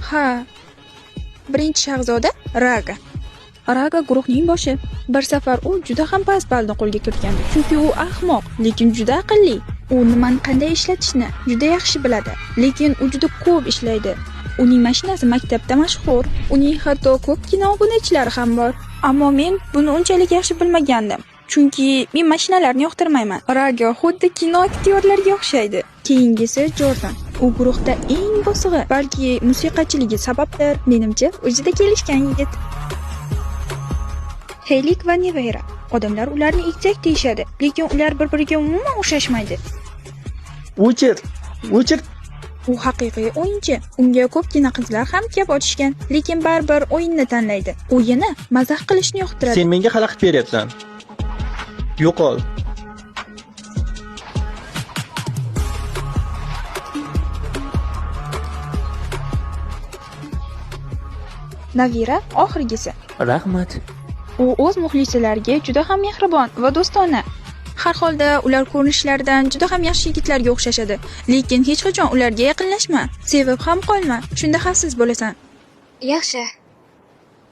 Ha. Birinchi shahzoda Raga. Raga guruhning boshi. Bir safar u juda ham past ballni qo'lga kiritgandi, chunki u ahmoq, lekin juda aqlli. U nimani qanday ishlatishni juda yaxshi biladi, lekin u juda ko'p ishlaydi. Uning mashinasi maktabda mashhur, uning hatto ko'pgina obunachilari ham bor. Ammo men buni unchalik yaxshi bilmagandim, chunki men mashinalarni yoqtirmayman. Raga xuddi kino aktyorlariga o'xshaydi. Keyingisi Jordan. U guruhda eng bosig'i, balki musiqachiligi sababdir. Menimcha, u juda kelishgan yigit. Heylik va Nevera. Odamlar ularni egizak deyishadi, lekin ular bir-biriga umuman o'xshashmaydi. Uchir. U haqiqiy o'yinchi. Unga ko'pgina qizlar ham gap ochishgan, lekin baribir o'yinni tanlaydi. O'yini mazax qilishni yoqtiradi. Sen menga xalaqit beryapsan. Yo'qol. Navira oxirgisi. Rahmat. U o'z muxlisalariga juda ham mehribon va do'stona. Har holda ular ko'rinishlaridan juda ham yaxshi yigitlarga o'xshashadi, lekin hech qachon ularga yaqinlashma, sevib ham qolma, shunda xavfsiz bo'lasan. Yaxshi.